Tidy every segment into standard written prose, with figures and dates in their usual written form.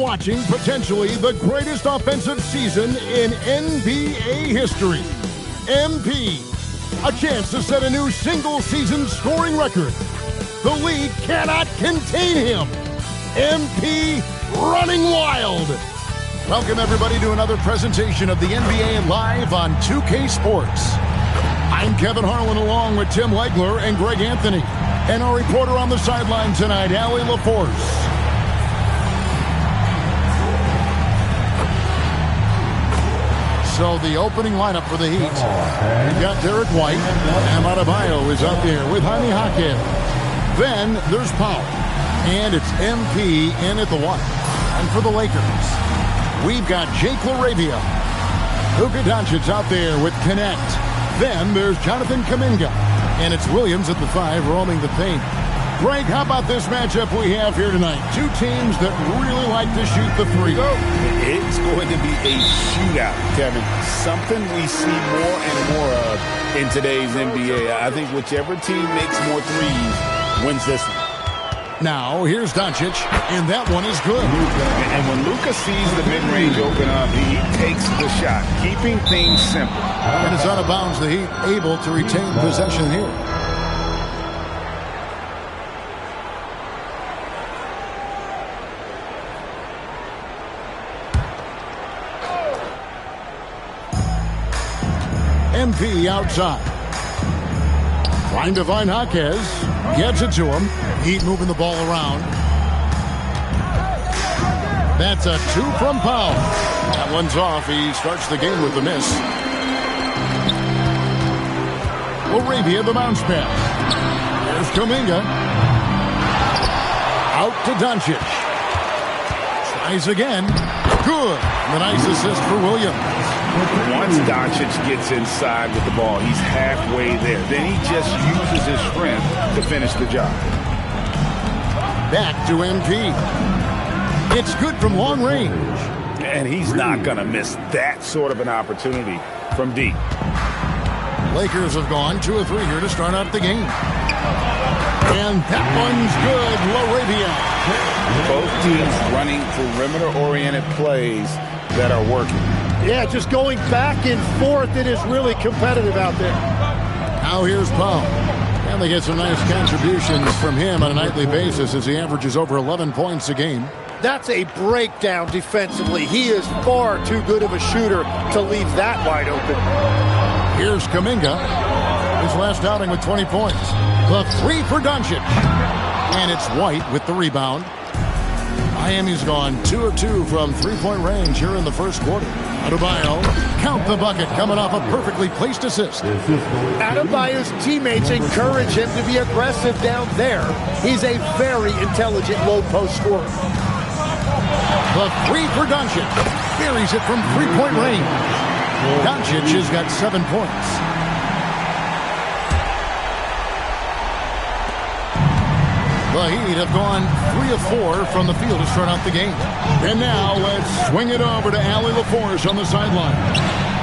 watching potentially the greatest offensive season in NBA history. MP, a chance to set a new single-season scoring record. The league cannot contain him. MP running wild. Welcome, everybody, to another presentation of the NBA live on 2K Sports. I'm Kevin Harlan, along with Tim Legler and Greg Anthony, and our reporter on the sideline tonight, Allie LaForce. So the opening lineup for the Heat. We've got Derek White. And Adebayo is up there with Jaime Jaquez. Then there's Powell. And it's MP in at the 1. And for the Lakers, we've got Jake LaRavia. Luka Doncic out there with Connect. Then there's Jonathan Kuminga. And it's Williams at the 5 roaming the paint. Greg, how about this matchup we have here tonight? Two teams that really like to shoot the three. It's going to be a shootout, Kevin. Something we see more and more of in today's NBA. I think whichever team makes more threes wins this one. Now, here's Doncic, and that one is good. And when Luka sees the mid-range open up, he takes the shot, keeping things simple. And it's out of bounds. The Heat able to retain possession here. MP outside. Trying to find Jaquez. Gets it to him. Heat moving the ball around. That's a 2 from Powell. That one's off. He starts the game with the miss. LaRavia, the bounce pass. There's Kuminga. Out to Doncic. Tries again. Good. The nice assist for Williams. Once Doncic gets inside with the ball, he's halfway there. Then he just uses his strength to finish the job. Back to MP. It's good from long range. And he's not going to miss that sort of an opportunity from deep. Lakers have gone 2 of 3 here to start out the game. And that one's good. LaRavia. Both teams running perimeter-oriented plays that are working. Yeah, just going back and forth. It is really competitive out there. Now here's Powell. And they get some nice contributions from him on a nightly basis as he averages over 11 points a game. That's a breakdown defensively. He is far too good of a shooter to leave that wide open. Here's Kuminga. His last outing with 20 points. The 3 for Doncic. And it's White with the rebound. Miami's gone 2 of 2 from three-point range here in the first quarter. Adebayo, count the bucket, coming off a perfectly placed assist. Adebayo's teammates encourage him to be aggressive down there. He's a very intelligent low-post scorer. The 3 for Doncic. Buries it from three-point range. Doncic has got 7 points. The Heat have gone 3 of 4 from the field to start out the game. And now let's swing it over to Allie LaForce on the sideline.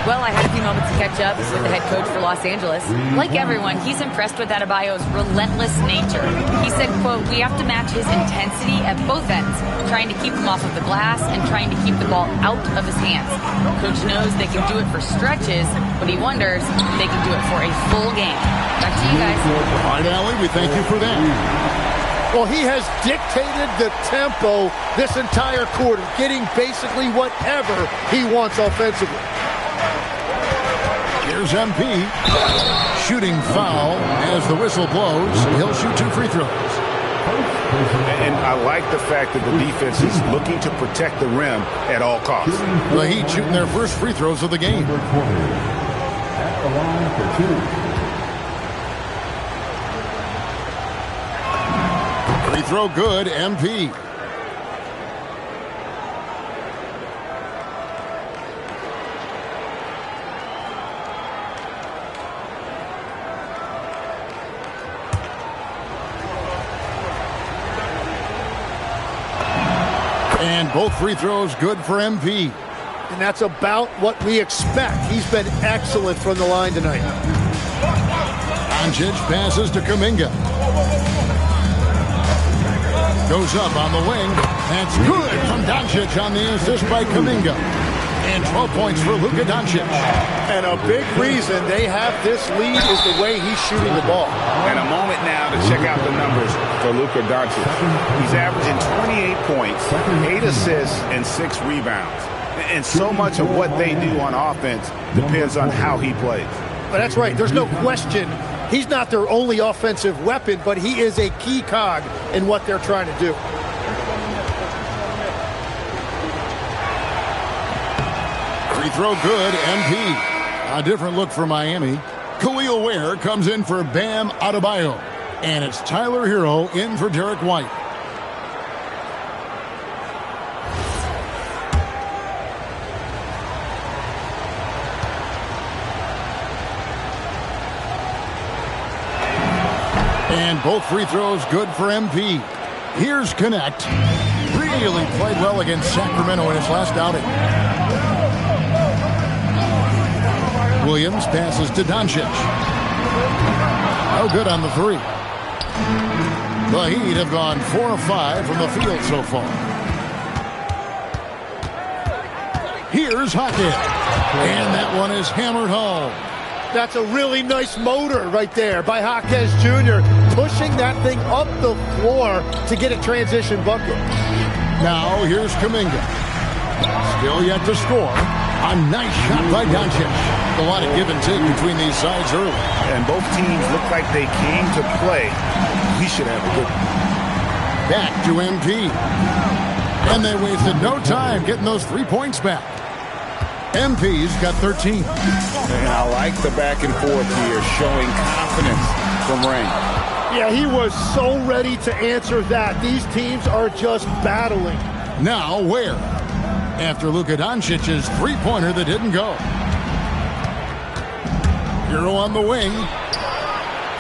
Well, I had a few moments to catch up with the head coach for Los Angeles. Like everyone, he's impressed with Adebayo's relentless nature. He said, quote, "We have to match his intensity at both ends, trying to keep him off of the glass and trying to keep the ball out of his hands. Coach knows they can do it for stretches, but he wonders if they can do it for a full game." Back to you guys. All right, Allie, we thank you for that. Well, he has dictated the tempo this entire quarter, getting basically whatever he wants offensively. Here's MP. Shooting foul as the whistle blows. He'll shoot 2 free throws. And I like the fact that the defense is looking to protect the rim at all costs. The Heat shooting their first free throws of the game. At the line for 2. Free throw good, MP. And both free throws good for MP. And that's about what we expect. He's been excellent from the line tonight. Doncic passes to Kuminga. Goes up on the wing. That's good from Doncic on the assist by Kuminga. And 12 points for Luka Doncic. And a big reason they have this lead is the way he's shooting the ball. And a moment now to check out the numbers for Luka Doncic. He's averaging 28 points, 8 assists, and 6 rebounds. And so much of what they do on offense depends on how he plays. But that's right. There's no question. He's not their only offensive weapon, but he is a key cog in what they're trying to do. Free throw good, MP. A different look for Miami. Khalil Ware comes in for Bam Adebayo. And it's Tyler Hero in for Derek White. And both free throws good for MP. Here's Connect. Really played well against Sacramento in his last outing. Williams passes to Doncic. No good on the three. The Heat have gone 4 of 5 from the field so far. Here's Hackett. And that one is hammered home. That's a really nice motor right there by Jaquez Jr. Pushing that thing up the floor to get a transition bucket. Now here's Kuminga. Still yet to score. A nice shot by Doncic. A lot of give and take between these sides early. And both teams look like they came to play. We should have a good one. Back to MP. And they wasted no time getting those 3 points back. MP's got 13. And I like the back and forth here, showing confidence from Rain. Yeah, he was so ready to answer that. These teams are just battling. Now Ware. After Luka Doncic's three-pointer that didn't go. Hero on the wing.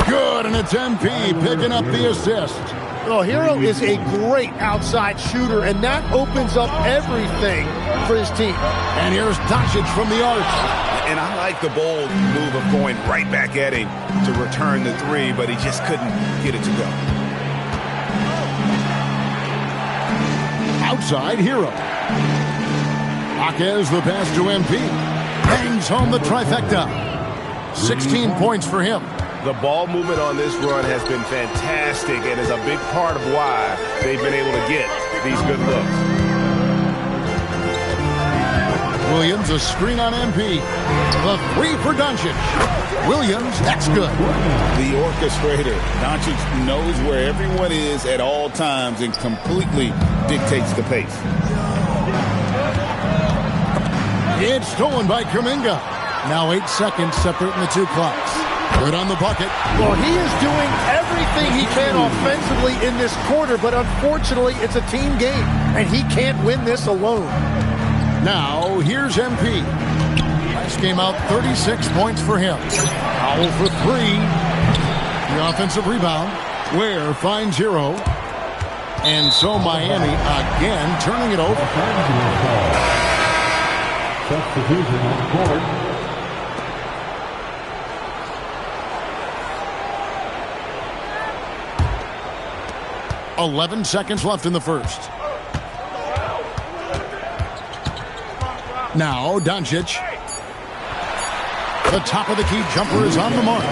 Good, and it's MP picking up the assist. Well, Hero is a great outside shooter, and that opens up everything for his team. And here's Doncic from the arc. And I like the bold move of going right back at him to return the three, but he just couldn't get it to go. Outside Hero. Jaquez the pass to MP. Bangs home the trifecta. 16 points for him. The ball movement on this run has been fantastic and is a big part of why they've been able to get these good looks. Williams a screen on MP. The three for Doncic. Williams, that's good. The orchestrator. Doncic knows where everyone is at all times and completely dictates the pace. It's stolen by Kuminga. Now 8 seconds separating the two clocks. Good on the bucket. Well, he is doing everything he can offensively in this quarter, but unfortunately, it's a team game, and he can't win this alone. Now, here's MP. Last game out, 36 points for him. Powell for 3. The offensive rebound. Ware finds Hero. And so Miami again turning it over. Substitution on the court. 11 seconds left in the first. Now Doncic. The top of the key jumper is on the mark.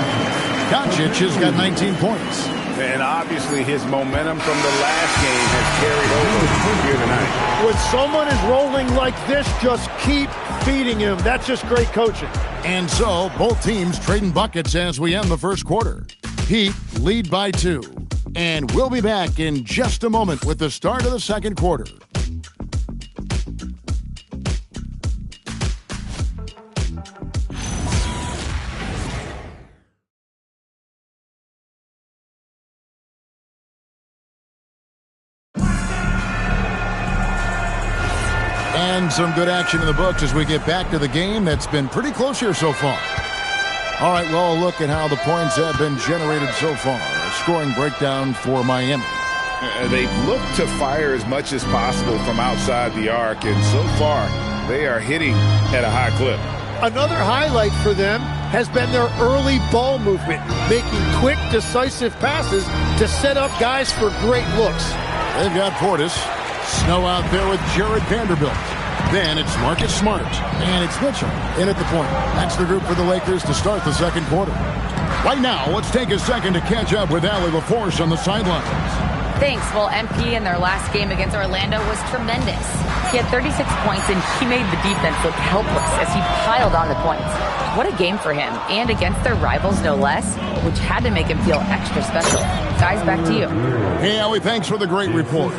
Doncic has got 19 points. And obviously his momentum from the last game has carried over here tonight. When someone is rolling like this, just keep feeding him. That's just great coaching. And so both teams trading buckets as we end the first quarter. Heat lead by 2. And we'll be back in just a moment with the start of the second quarter. And some good action in the books as we get back to the game that's been pretty close here so far. All right, well, look at how the points have been generated so far. A scoring breakdown for Miami. They've looked to fire as much as possible from outside the arc, and so far they are hitting at a high clip. Another highlight for them has been their early ball movement, making quick, decisive passes to set up guys for great looks. They've got Portis. Snow out there with Jared Vanderbilt. Then it's Marcus Smart. And it's Mitchell in at the point. That's the group for the Lakers to start the second quarter. Right now, let's take a second to catch up with Allie LaForce on the sidelines. Thanks. Well, MP in their last game against Orlando was tremendous. He had 36 points, and he made the defense look helpless as he piled on the points. What a game for him, and against their rivals, no less, which had to make him feel extra special. Guys, back to you. Hey, Allie, thanks for the great report.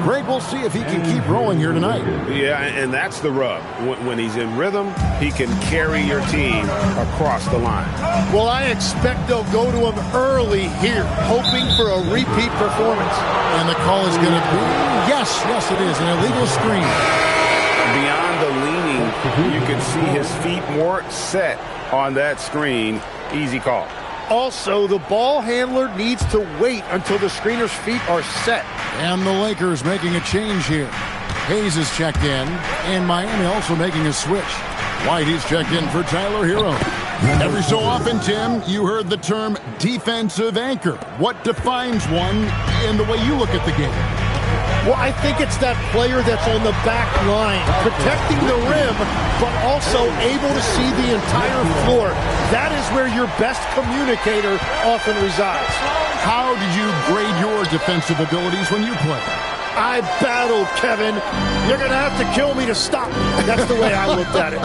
Great, we'll see if he can keep rolling here tonight. Yeah, and that's the rub. When he's in rhythm, he can carry your team across the line. Well, I expect they'll go to him early here, hoping for a repeat performance. And the call is going to be, yes, it is, an illegal screen. Beyond the leaning, you can see his feet more set on that screen. Easy call. Also, the ball handler needs to wait until the screener's feet are set. And the Lakers making a change here. Hayes is checked in, and Miami also making a switch. White is checked in for Tyler Hero. Every so often, Tim, you heard the term defensive anchor. What defines one in the way you look at the game? Well, I think it's that player that's on the back line, protecting the rim, but also able to see the entire floor. That is where your best communicator often resides. How did you grade your defensive abilities when you play? I battled, Kevin. You're going to have to kill me to stop me. That's the way I looked at it.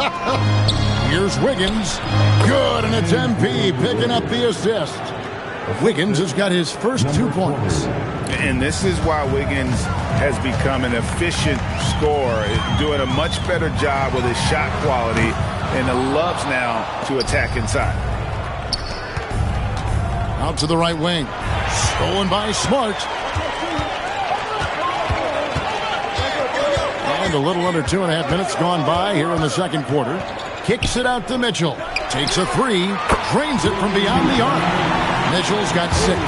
Here's Wiggins. Good, and it's MP picking up the assist. Wiggins has got his first 2 points. And this is why Wiggins has become an efficient scorer, doing a much better job with his shot quality, and loves now to attack inside. Out to the right wing. Stolen by Smart. And a little under 2.5 minutes gone by here in the second quarter. Kicks it out to Mitchell. Takes a three. Drains it from beyond the arc. Mitchell's got 6.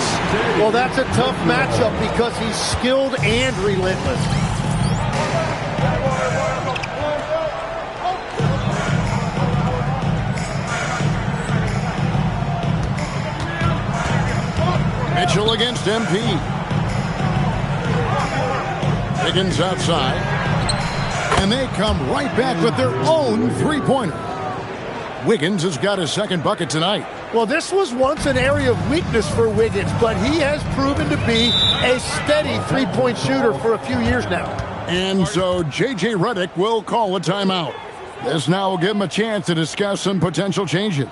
Well, that's a tough matchup because he's skilled and relentless. Mitchell against MP. Wiggins outside. And they come right back with their own three-pointer. Wiggins has got his second bucket tonight. Well, this was once an area of weakness for Wiggins, but he has proven to be a steady three-point shooter for a few years now. And so J.J. Redick will call a timeout. This now will give him a chance to discuss some potential changes.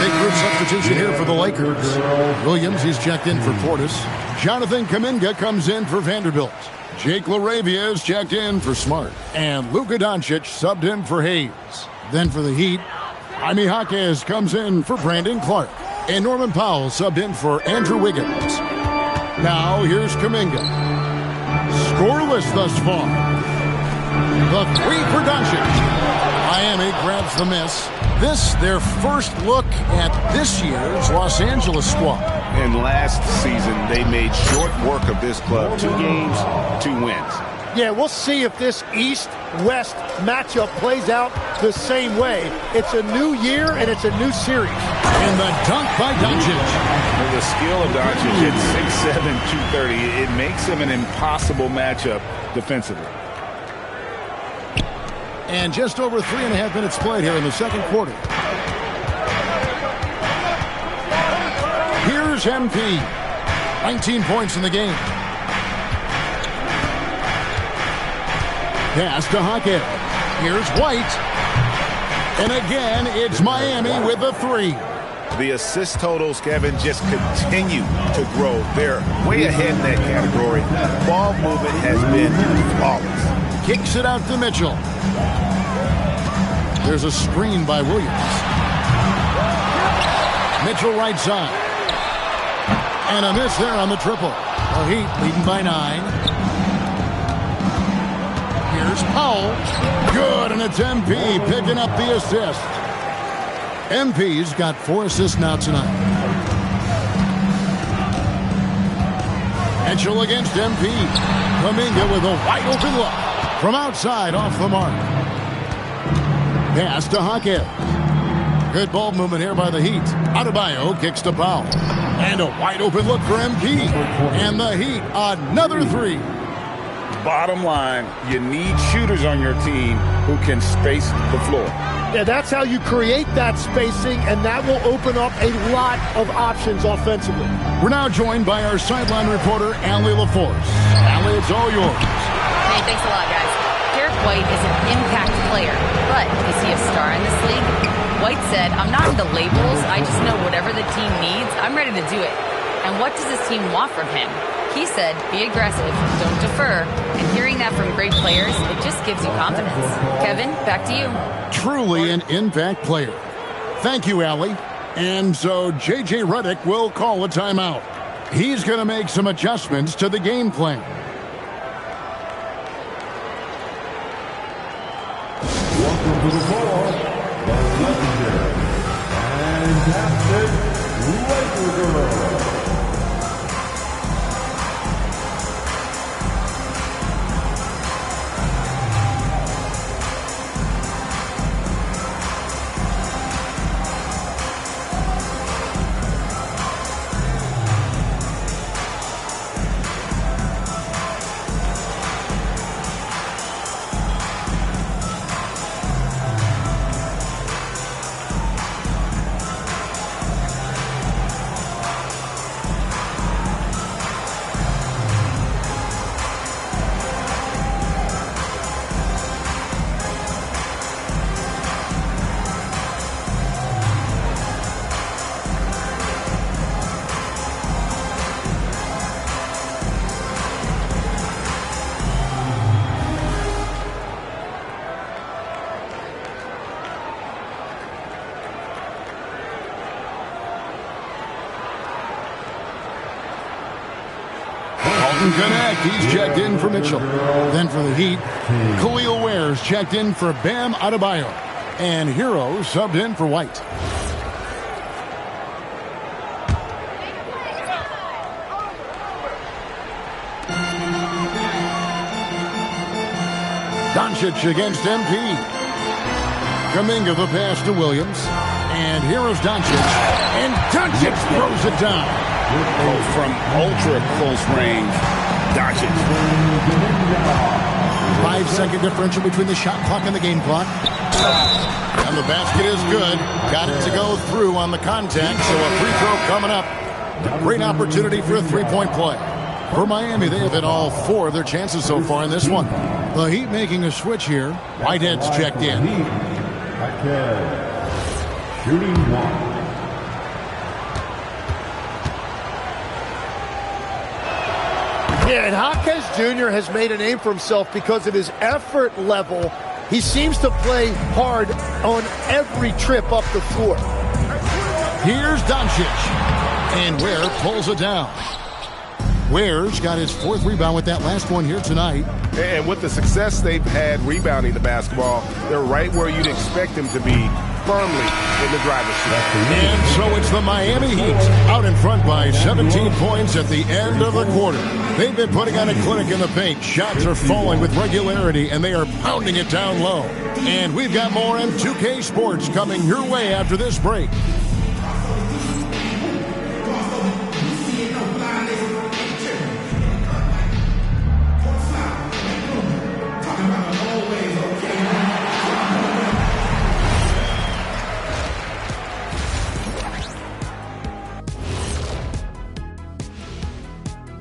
Big group substitution here for the Lakers. Williams, he's checked in for Portis. Jonathan Kuminga comes in for Vanderbilt. Jake LaRavia is checked in for Smart. And Luka Doncic subbed in for Hayes. Then for the Heat, Jaime Jaquez comes in for Brandon Clark. And Norman Powell subbed in for Andrew Wiggins. Now here's Kuminga. Scoreless thus far. The three for Doncic. Miami grabs the miss. This, their first look at this year's Los Angeles squad. And last season, they made short work of this club. 2 games, 2 wins. Yeah, we'll see if this East-West matchup plays out the same way. It's a new year, and it's a new series. And the dunk by Doncic. The skill of Doncic at 6'7", 230, it makes him an impossible matchup defensively. And just over 3.5 minutes played here in the second quarter. Here's MP. 19 points in the game. Pass to Hackett. Here's White. And again, it's Miami with the three. The assist totals, Kevin, just continue to grow. They're way ahead in that category. Ball movement has been flawless. Kicks it out to Mitchell. There's a screen by Williams. Mitchell right side. And a miss there on the triple. The Heat leading by 9. Here's Powell. Good, and it's MP picking up the assist. MP's got 4 assists now tonight. Mitchell against MP. Kuminga with a wide open look. From outside, off the mark. Pass to Hackett. Good ball movement here by the Heat. Adebayo kicks to Powell. And a wide open look for MP. And the Heat, another three. Bottom line, you need shooters on your team who can space the floor. Yeah, that's how you create that spacing, and that will open up a lot of options offensively. We're now joined by our sideline reporter, Allie LaForce. Allie, it's all yours. Hey, thanks a lot, guys. Derek White is an impact player, but is he a star in this league? White said, I'm not into labels. I just know whatever the team needs, I'm ready to do it. And what does this team want from him? He said, be aggressive, don't defer. And hearing that from great players, it just gives you confidence. Kevin, back to you. Truly an impact player. Thank you, Allie. And so J.J. Redick will call a timeout. He's going to make some adjustments to the game plan. Welcome to the floor, the legendary fantastic Laker girl. Connect. He's checked in for Mitchell. Then for the Heat, Khalil Ware's checked in for Bam Adebayo. And Hero subbed in for White. Doncic against MP. Kuminga the pass to Williams. And here's Doncic. And Doncic throws it down. From ultra-close range, Doncic. 5-second differential between the shot clock and the game clock. And the basket is good. Got it to go through on the contact, so a free throw coming up. Great opportunity for a three-point play. For Miami, they have hit all 4 of their chances so far in this one. The Heat making a switch here. Whitehead's checked in. Whitehead, shooting 1. Yeah, and Hawkins Jr. has made a name for himself because of his effort level. He seems to play hard on every trip up the floor. Here's Doncic. And Ware pulls it down. Ware's got his 4th rebound with that last one here tonight. And with the success they've had rebounding the basketball, they're right where you'd expect them to be firmly in the driver's seat. And so it's the Miami Heat out in front by 17 points at the end of the quarter. They've been putting on a clinic in the paint. Shots are falling with regularity, and they are pounding it down low. And we've got more M2K Sports coming your way after this break.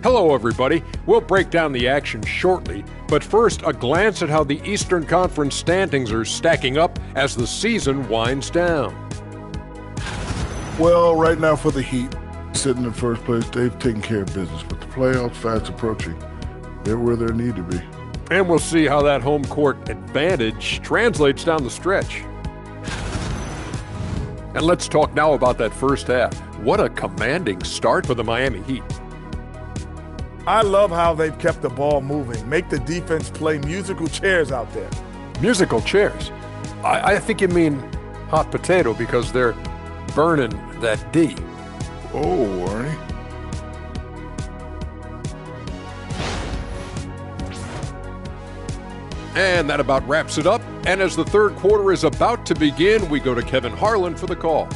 Hello, everybody. We'll break down the action shortly, but first, a glance at how the Eastern Conference standings are stacking up as the season winds down. Well, right now for the Heat, sitting in first place, they've taken care of business, but the playoffs fast approaching. They're where they need to be. And we'll see how that home court advantage translates down the stretch. And let's talk now about that first half. What a commanding start for the Miami Heat. I love how they've kept the ball moving. Make the defense play musical chairs out there. Musical chairs? I think you mean hot potato because they're burning that D. Oh, Arnie. And that about wraps it up. And as the third quarter is about to begin, we go to Kevin Harlan for the call.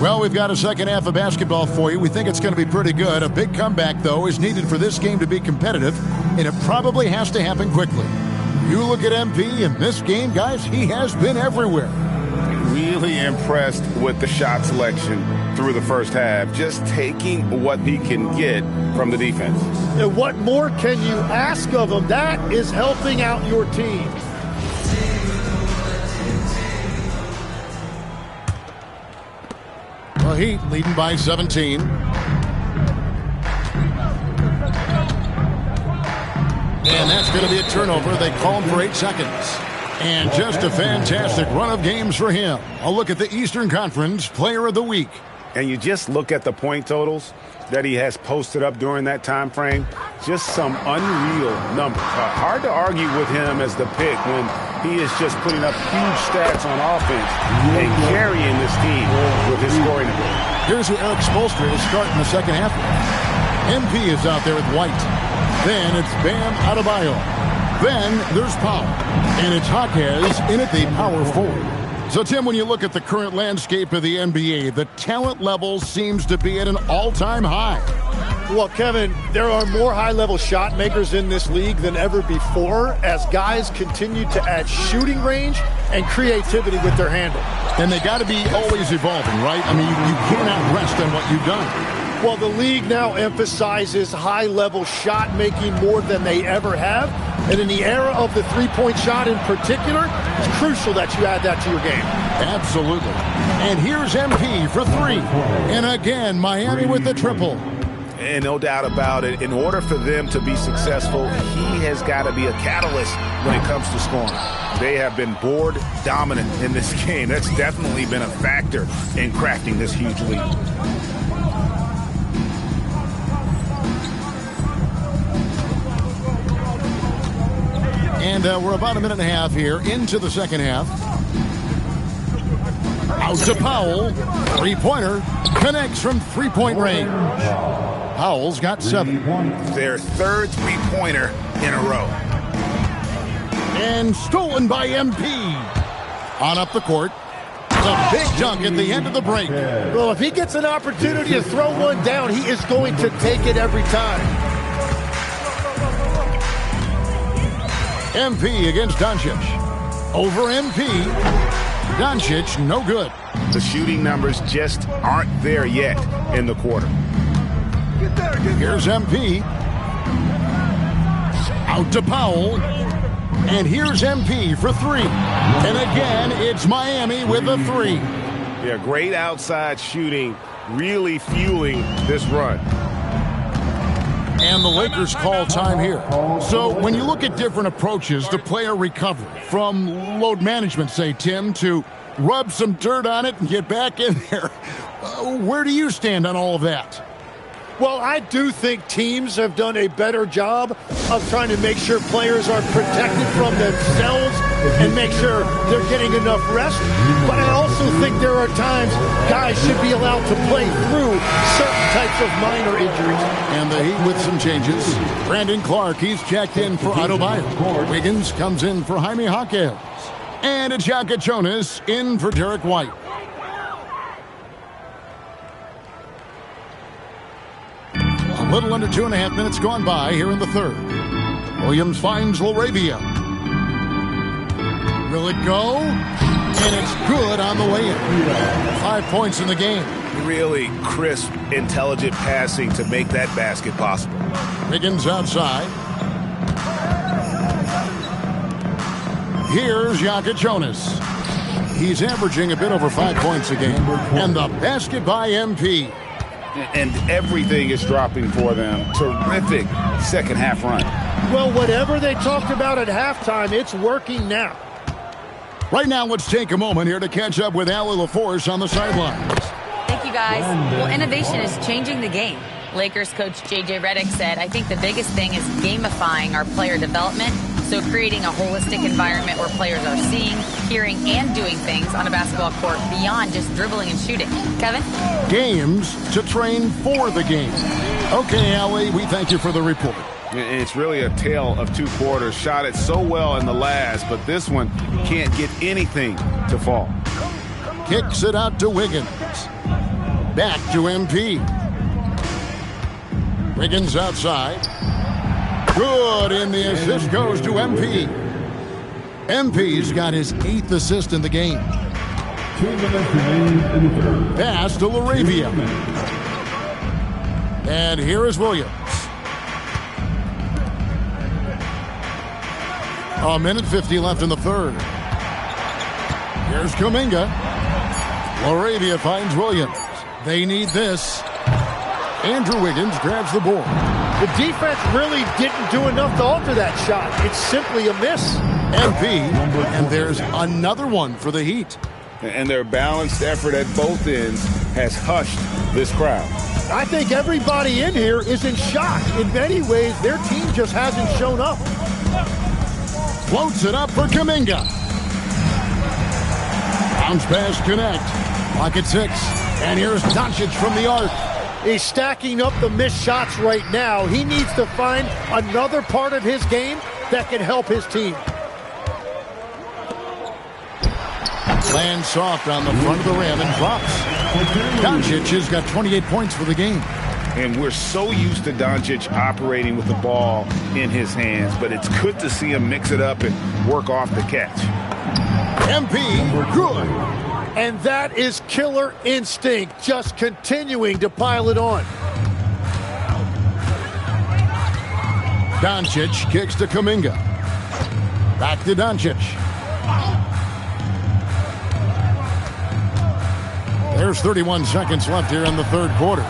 Well, we've got a second half of basketball for you. We think it's going to be pretty good. A big comeback, though, is needed for this game to be competitive, and it probably has to happen quickly. You look at MP in this game, guys, he has been everywhere. Really impressed with the shot selection through the first half, just taking what he can get from the defense. And what more can you ask of him? That is helping out your team. The Heat leading by 17. And that's going to be a turnover. They call him for 8 seconds. And just a fantastic run of games for him. A look at the Eastern Conference Player of the Week. And you just look at the point totals that he has posted up during that time frame. Just some unreal numbers. Hard to argue with him as the pick when he is just putting up huge stats on offense and carrying this team with his scoring ability. Here's who Eric Spoelstra is starting the second half with. MP is out there with White. Then it's Bam Adebayo. Then there's Powell. And it's Jaquez in at the power forward. So, Tim, when you look at the current landscape of the NBA, the talent level seems to be at an all-time high. Well, Kevin, there are more high-level shot makers in this league than ever before as guys continue to add shooting range and creativity with their handle. And they got to be always evolving, right? I mean, you cannot rest on what you've done. Well, the league now emphasizes high-level shot making more than they ever have. And in the era of the three-point shot in particular, it's crucial that you add that to your game. Absolutely. And here's MP for 3. And again, Miami with the triple. And no doubt about it, in order for them to be successful, he has got to be a catalyst when it comes to scoring. They have been board dominant in this game. That's definitely been a factor in crafting this huge lead. And we're about a minute and a half here into the second half. Out to Powell. Three-pointer. Connects from three-point range. Powell's got 7. Their third three-pointer in a row. And stolen by MP. On up the court. It's a big dunk at the end of the break. Well, if he gets an opportunity to throw one down, he is going to take it every time. MP against Doncic. Over MP. Doncic, no good. The shooting numbers just aren't there yet in the quarter. Here's MP. Out to Powell. And here's MP for 3. And again, it's Miami with a 3. Yeah, great outside shooting, really fueling this run. And the Lakers call time here. So when you look at different approaches to player recovery, from load management, say, Tim, to rub some dirt on it and get back in there. Where do you stand on all of that? Well, I do think teams have done a better job of trying to make sure players are protected from themselves and make sure they're getting enough rest. But I also think there are times guys should be allowed to play through certain types of minor injuries. And the Heat with some changes. Brandon Clark, he's checked in for Adebayo. Wiggins comes in for Jaime Jaquez. And it's Shaka Jonas in for Derek White. A little under 2.5 minutes gone by here in the third. Williams finds LaRavia. Will it go? And it's good on the way in. 5 points in the game. Really crisp, intelligent passing to make that basket possible. Wiggins outside. Here's Shaka Jonas. He's averaging a bit over 5 points a game. And the basket by MP. And everything is dropping for them. Terrific second half run. Well, whatever they talked about at halftime, it's working now. Right now, let's take a moment here to catch up with Allie LaForce on the sidelines. Thank you, guys. Well, innovation is changing the game. Lakers coach J.J. Redick said, I think the biggest thing is gamifying our player development. So creating a holistic environment where players are seeing, hearing, and doing things on a basketball court beyond just dribbling and shooting. Kevin? Games to train for the game. Okay, Allie, we thank you for the report. It's really a tale of two quarters. Shot it so well in the last, but this one can't get anything to fall. Kicks it out to Wiggins. Back to MP. Wiggins outside. Good, and the assist goes to MP. MP's got his 8th assist in the game. Pass to LaRavia. And here is Williams. A minute 50 left in the third. Here's Kuminga. LaRavia finds Williams. They need this. Andrew Wiggins grabs the board. The defense really didn't do enough to alter that shot. It's simply a miss. MP, and there's another one for the Heat. And their balanced effort at both ends has hushed this crowd. I think everybody in here is in shock. In many ways, their team just hasn't shown up. Floats it up for Kuminga. Bounce pass connect. Clock at 6. And here's Doncic from the arc. He's stacking up the missed shots right now. He needs to find another part of his game that can help his team. Lands soft on the front of the rim and drops. Doncic has got 28 points for the game. And we're so used to Doncic operating with the ball in his hands, but it's good to see him mix it up and work off the catch. MP, good. And that is killer instinct, just continuing to pile it on. Doncic kicks to Kuminga. Back to Doncic. There's 31 seconds left here in the third quarter.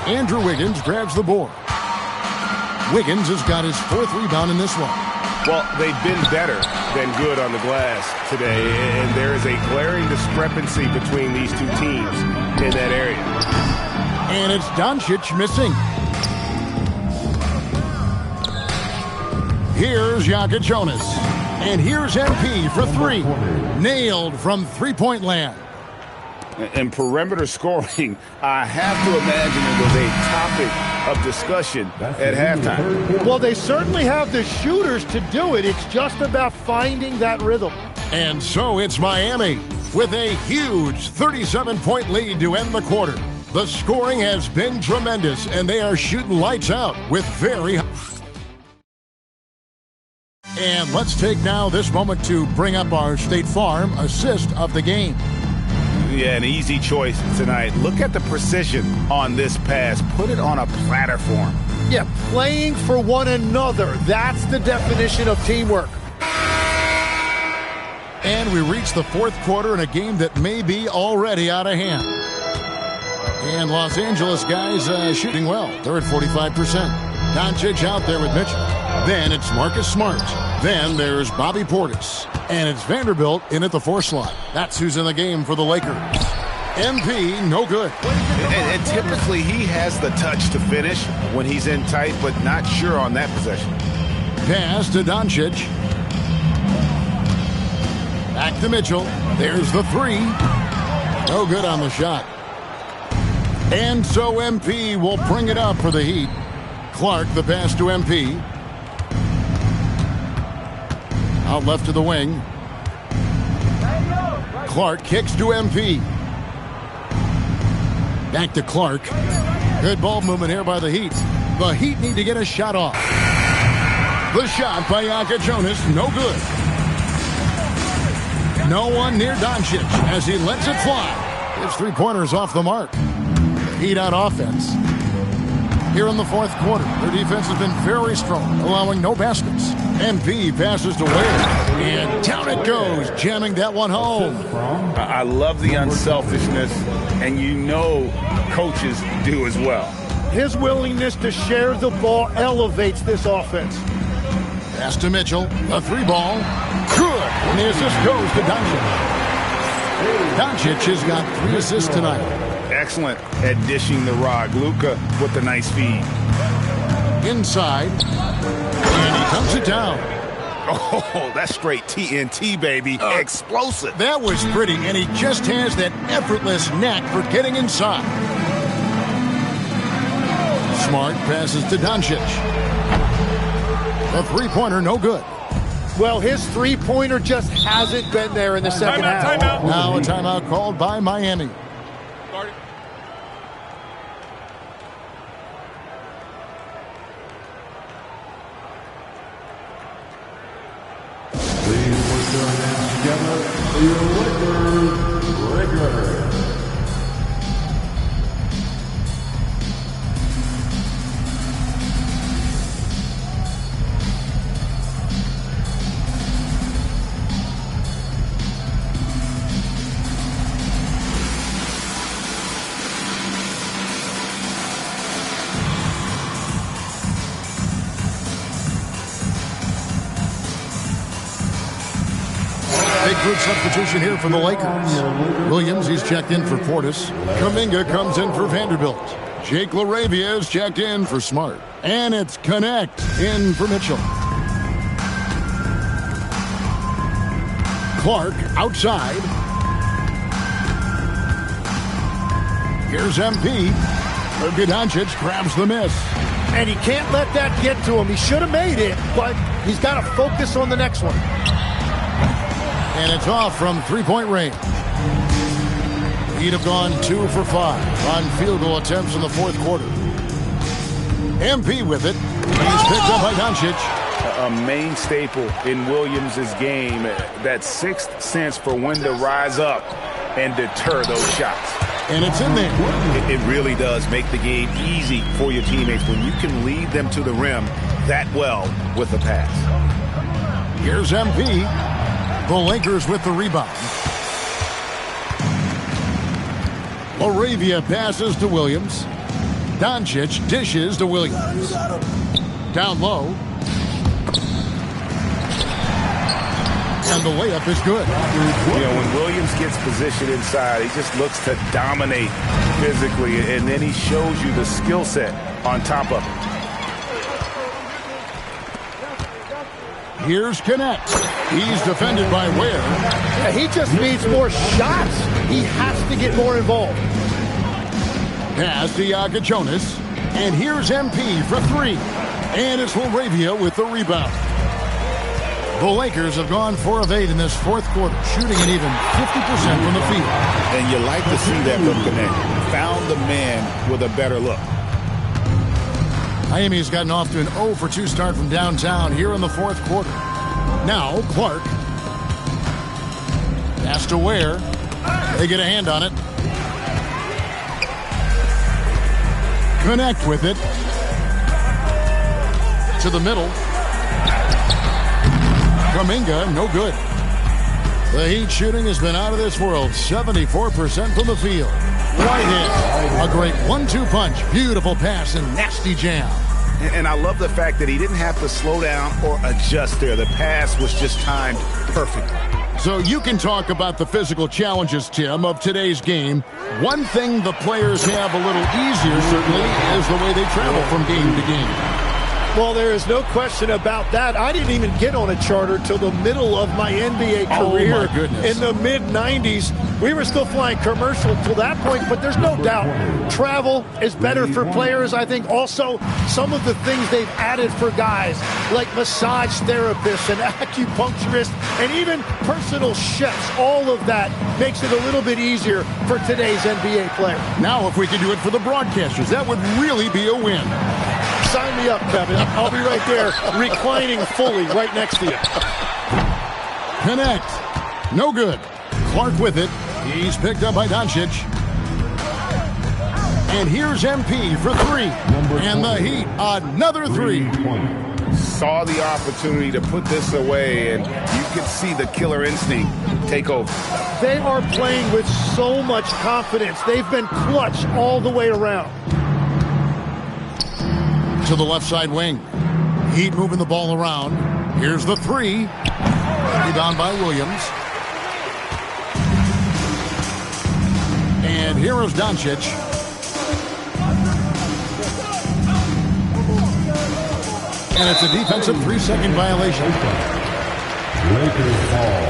Andrew Wiggins grabs the board. Wiggins has got his 4th rebound in this one. Well, they've been better than good on the glass today, and there is a glaring discrepancy between these two teams in that area. And it's Doncic missing. Here's Shaka Jonas. And here's MP for 3. Nailed from three-point land. And perimeter scoring, I have to imagine it was a topic of discussion at halftime. Well, they certainly have the shooters to do it. It's just about finding that rhythm. And so it's Miami with a huge 37-point lead to end the quarter. The scoring has been tremendous, and they are shooting lights out with very... And let's take now this moment to bring up our State Farm assist of the game. Yeah, an easy choice tonight. Look at the precision on this pass. Put it on a platter form. Yeah, playing for one another. That's the definition of teamwork. And we reach the fourth quarter in a game that may be already out of hand. And Los Angeles guys shooting well. They're at 45%. Doncic out there with Mitchell. Then it's Marcus Smart. Then there's Bobby Portis. And it's Vanderbilt in at the 4 slot. That's who's in the game for the Lakers. MP, no good. And typically he has the touch to finish when he's in tight, but not sure on that possession. Pass to Doncic. Back to Mitchell. There's the 3. No good on the shot. And so MP will bring it up for the Heat. Clark, the pass to MP. Out left to the wing. Clark kicks to MP. Back to Clark. Good ball movement here by the Heat. The Heat need to get a shot off. The shot by Jonas, no good. No one near Doncic as he lets it fly. His 3-pointers off the mark. Heat on offense. Here in the 4th quarter, their defense has been very strong, allowing no baskets. MP passes to Ware, and down it goes, jamming that one home. I love the unselfishness, and you know coaches do as well. His willingness to share the ball elevates this offense. Pass to Mitchell, a 3-ball. Good, and the assist goes to Doncic. Doncic has got 3 assists tonight. Excellent at dishing the rock. Luka with a nice feed. Inside, and he dunks it down. Oh, that's straight TNT, baby. Explosive. That was pretty, and he just has that effortless knack for getting inside. Smart passes to Doncic. A 3-pointer, no good. Well, his 3-pointer just hasn't been there in the second half. Timeout. Now a timeout called by Miami. Please put your hands together for your Lakers. Big group substitution here for the Lakers. Williams, he's checked in for Portis. Kuminga comes in for Vanderbilt. Jake LaRavia is checked in for Smart. And it's Connect in for Mitchell. Clark outside. Here's MP. Luka Doncic grabs the miss. And he can't let that get to him. He should have made it, but he's got to focus on the next one. And it's off from 3-point range. He'd have gone 2 for 5 on field goal attempts in the 4th quarter. MP with it. He's picked up by Doncic. A main staple in Williams' game, that 6th sense for when to rise up and deter those shots. And it's in there. It really does make the game easy for your teammates when you can lead them to the rim that well with a pass. Here's MP. The Lakers with the rebound. LaRavia passes to Williams. Doncic dishes to Williams. Down low. And the layup is good. You know, when Williams gets positioned inside, he just looks to dominate physically, and then he shows you the skill set on top of it. Here's Connect. He's defended by Ware. Yeah, he just needs more shots. He has to get more involved. Pass to Jonas. And here's MP for 3. And it's LaRavia with the rebound. The Lakers have gone 4 of 8 in this 4th quarter, shooting an even 50% from the field. And you like to see that from Connect. Found the man with a better look. Miami's gotten off to an 0 for 2 start from downtown here in the 4th quarter. Now, Clark. Pass to Ware. They get a hand on it. Connect with it. To the middle. Kuminga, no good. The Heat shooting has been out of this world. 74% from the field. Right in. A great 1-2 punch. Beautiful pass and nasty jam. And I love the fact that he didn't have to slow down or adjust there. The pass was just timed perfectly. So you can talk about the physical challenges, Tim, of today's game. One thing the players have a little easier, certainly, is the way they travel from game to game. Well, there is no question about that. I didn't even get on a charter till the middle of my NBA career. Oh, my goodness. In the mid-90s. We were still flying commercial till that point, but there's no doubt travel is better for players. I think also some of the things they've added for guys like massage therapists and acupuncturists and even personal chefs, all of that makes it a little bit easier for today's NBA player. Now, if we could do it for the broadcasters, that would really be a win. Sign me up, Kevin. I'll be right there reclining fully right next to you. Connect. No good. Clark with it. He's picked up by Doncic. And here's MP for three. And the Heat, another three. Saw the opportunity to put this away, and you could see the killer instinct take over. They are playing with so much confidence. They've been clutch all the way around. To the left side wing. Heat moving the ball around. Here's the three. Rebound by Williams. And here is Doncic. And it's a defensive 3-second violation. Lakers ball.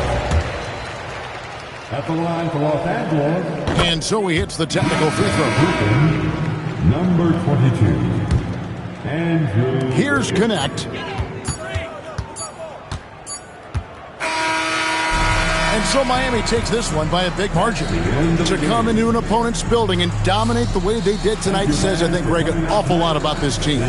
At the line for Los Angeles. And so he hits the technical free throw. Number 22. Andrew. Here's Connect. And so Miami takes this one by a big margin. To come into an opponent's building and dominate the way they did tonight says, I think, Greg, an awful lot about this team.